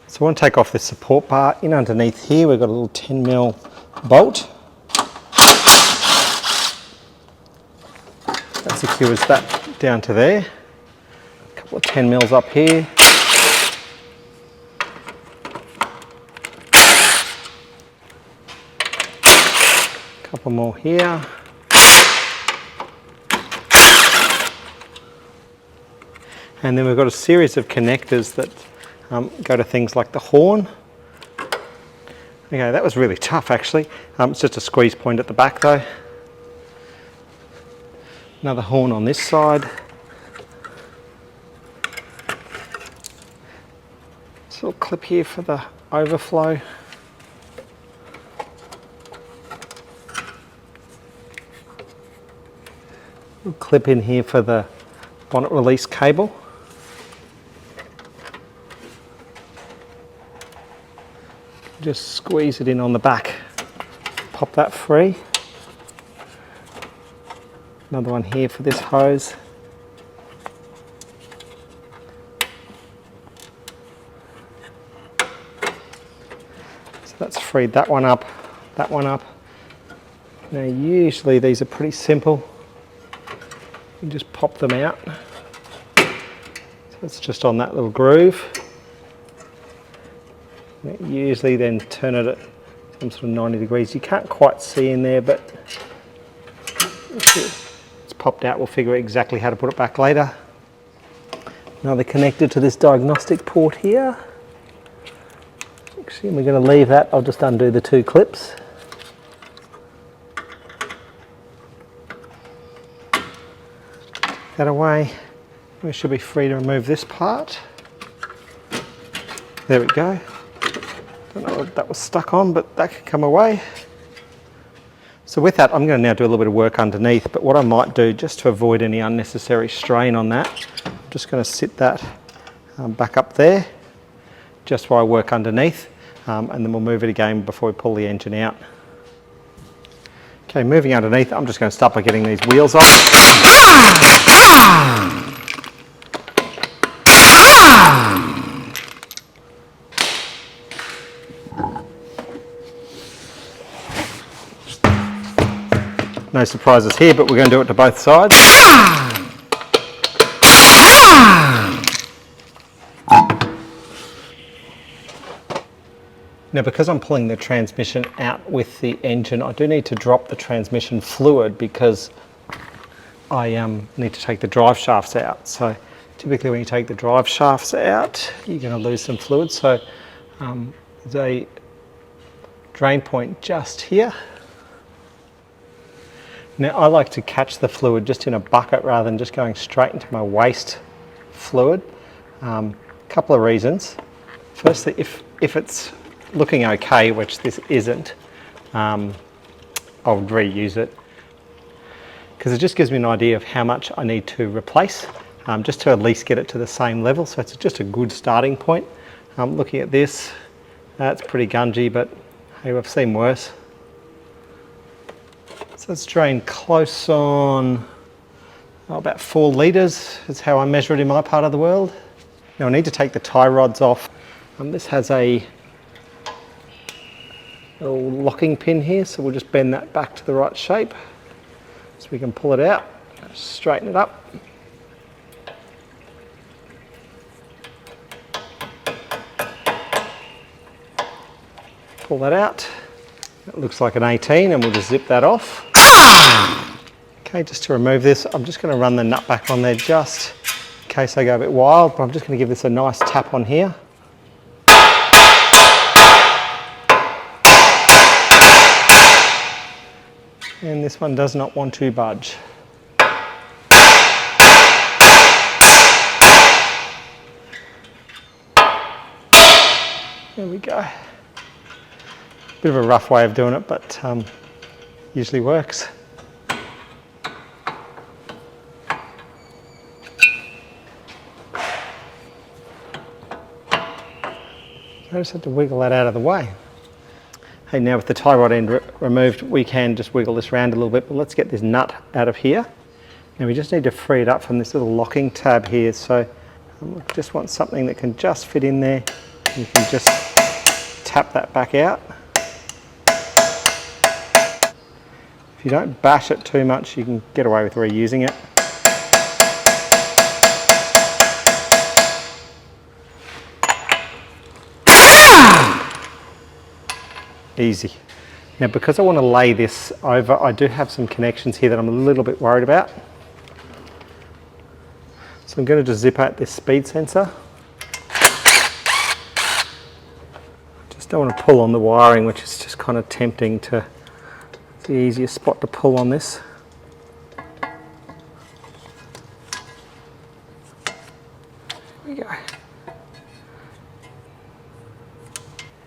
So I want to take off this support bar. In underneath here we've got a little 10mm bolt. That secures that down to there. A couple of 10mm up here. A couple more here. And then we've got a series of connectors that go to things like the horn. Okay, that was really tough actually. It's just a squeeze point at the back though. Another horn on this side. This little clip here for the overflow. Little clip in here for the bonnet release cable. Just squeeze it in on the back, pop that free. Another one here for this hose. So that's freed that one up, that one up. Now usually these are pretty simple. You just pop them out. So it's just on that little groove. Usually then turn it at some sort of 90 degrees. You can't quite see in there, but it's popped out. We'll figure out exactly how to put it back later. Another connector to this diagnostic port here. Actually, we're going to leave that. I'll just undo the two clips. That away. We should be free to remove this part. There we go. Don't know what that was stuck on, but that can come away. So with that, I'm going to now do a little bit of work underneath, but what I might do, just to avoid any unnecessary strain on that, I'm just going to sit that back up there, just while I work underneath, and then we'll move it again before we pull the engine out. Okay, moving underneath, I'm just going to start by getting these wheels off. No surprises here, but we're going to do it to both sides. Now, because I'm pulling the transmission out with the engine, I do need to drop the transmission fluid because I need to take the drive shafts out. So typically when you take the drive shafts out, you're going to lose some fluid. So there's a drain point just here. Now I like to catch the fluid just in a bucket rather than just going straight into my waste fluid. Couple of reasons. Firstly, if it's looking okay, which this isn't, I'll reuse it because it just gives me an idea of how much I need to replace, just to at least get it to the same level. So it's just a good starting point. Looking at this, it's pretty gungy, but hey, I've seen worse. So let's drain close on about 4 litres is how I measure it in my part of the world. Now I need to take the tie rods off. This has a little locking pin here, so we'll just bend that back to the right shape so we can pull it out, straighten it up. Pull that out. It looks like an 18 and we'll just zip that off. Okay, just to remove this, I'm just going to run the nut back on there just in case I go a bit wild, but I'm just going to give this a nice tap on here. And this one does not want to budge. There we go. Bit of a rough way of doing it, but usually works. I just had to wiggle that out of the way. Hey, now with the tie rod end removed, we can just wiggle this around a little bit, but let's get this nut out of here. Now we just need to free it up from this little locking tab here, so just want something that can just fit in there You can just tap that back out. If you don't bash it too much, you can get away with reusing it. Easy. Now, because I want to lay this over, I do have some connections here that I'm a little bit worried about. So I'm going to just zip out this speed sensor. Just don't want to pull on the wiring, which is just kind of tempting to, it's the easiest spot to pull on this. There we go.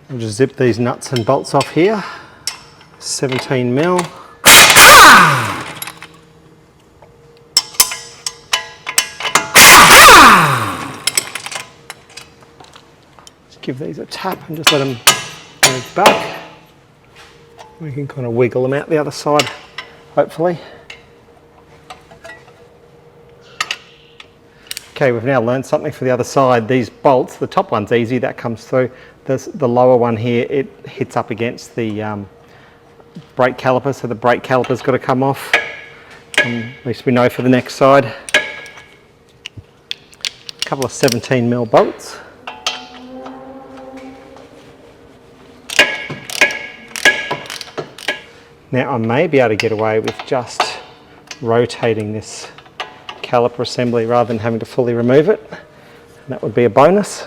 I'll just zip these nuts and bolts off here. 17 mil. Just give these a tap and just let them move back. We can kind of wiggle them out the other side, hopefully. Okay, we've now learned something for the other side. These bolts, the top one's easy, that comes through. The lower one here, it hits up against the brake caliper, so the brake caliper's got to come off. At least we know for the next side. A couple of 17 mil bolts. Now I may be able to get away with just rotating this caliper assembly rather than having to fully remove it. And that would be a bonus.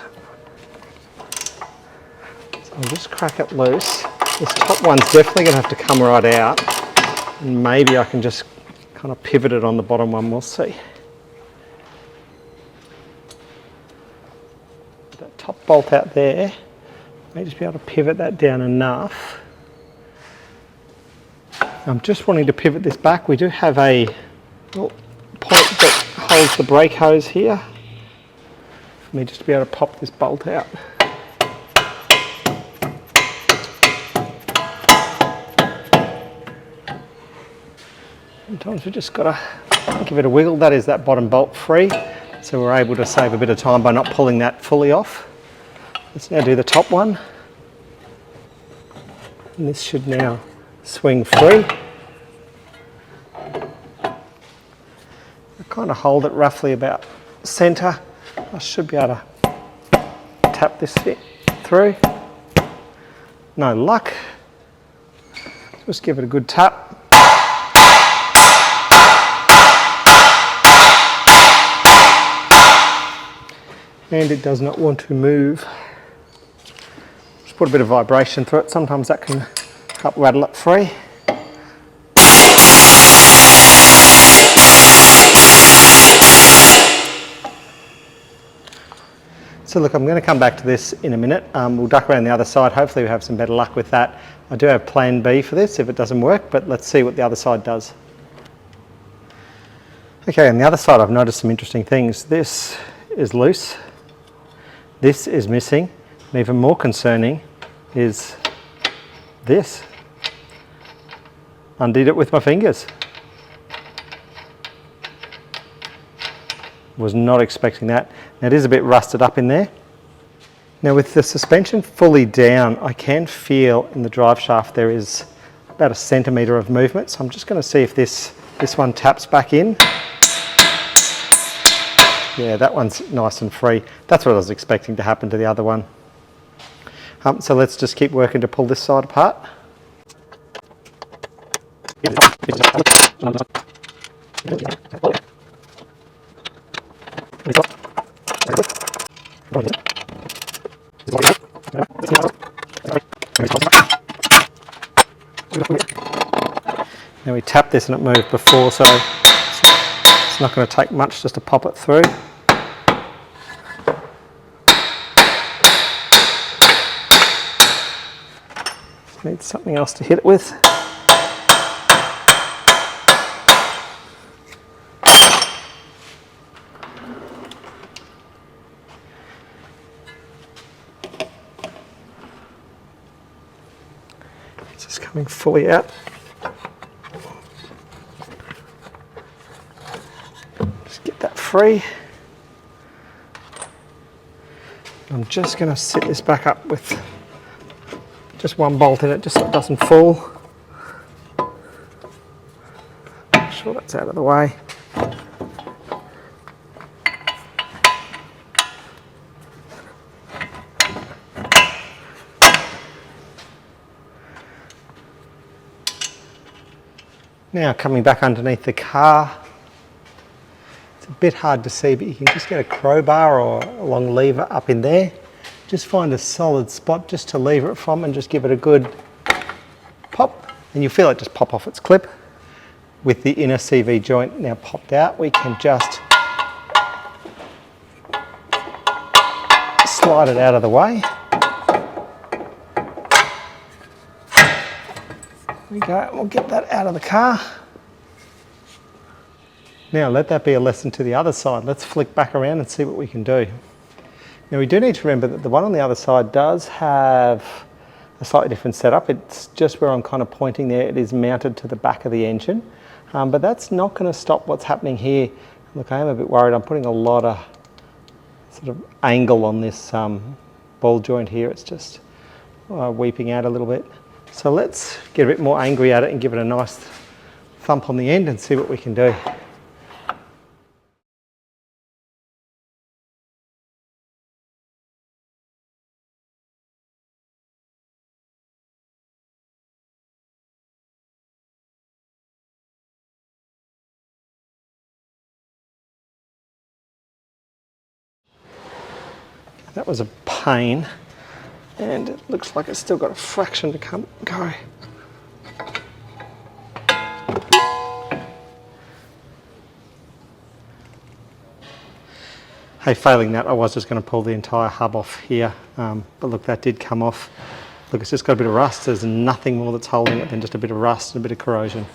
So I'll just crack it loose. This top one's definitely going to have to come right out, and maybe I can just kind of pivot it on the bottom one, we'll see. That top bolt out there, may just be able to pivot that down enough. I'm just wanting to pivot this back. We do have a point that holds the brake hose here. For me just to be able to pop this bolt out. Sometimes we've just got to give it a wiggle. That is that bottom bolt free, so we're able to save a bit of time by not pulling that fully off. Let's now do the top one. And this should now swing free. I kind of hold it roughly about centre. I should be able to tap this through. No luck. Just give it a good tap. And it does not want to move. Just put a bit of vibration through it. Sometimes that can help rattle it free. So look, I'm going to come back to this in a minute. We'll duck around the other side. Hopefully we have some better luck with that. I do have plan B for this if it doesn't work, but let's see what the other side does. Okay, on the other side I've noticed some interesting things. This is loose. This is missing. And even more concerning is this. Undid it with my fingers. Was not expecting that. Now it is a bit rusted up in there. Now with the suspension fully down, I can feel in the drive shaft there is about 1 centimetre of movement. So I'm just going to see if this one taps back in. Yeah, that one's nice and free. That's what I was expecting to happen to the other one. So let's just keep working to pull this side apart. Now we tapped this and it moved before, so it's not going to take much just to pop it through. Just need something else to hit it with. It's just coming fully out. Free. I'm just going to sit this back up with just one bolt in it, just so it doesn't fall. Make sure that's out of the way. Now coming back underneath the car, it's a bit hard to see, but you can just get a crowbar or a long lever up in there. Just find a solid spot just to lever it from and just give it a good pop, and you'll feel it just pop off its clip. With the inner CV joint now popped out, we can just slide it out of the way. There we go, we'll get that out of the car. Now let that be a lesson to the other side. Let's flick back around and see what we can do. Now we do need to remember that the one on the other side does have a slightly different setup. It's just where I'm kind of pointing there, it is mounted to the back of the engine. But that's not going to stop what's happening here. Look, I am a bit worried. I'm putting a lot of sort of angle on this ball joint here. It's just weeping out a little bit. So let's get a bit more angry at it and give it a nice thump on the end and see what we can do. That was a pain, and it looks like it's still got a fraction to go. Hey, failing that, I was just going to pull the entire hub off here, but look, that did come off. Look, it's just got a bit of rust. There's nothing more that's holding it than just a bit of rust and a bit of corrosion.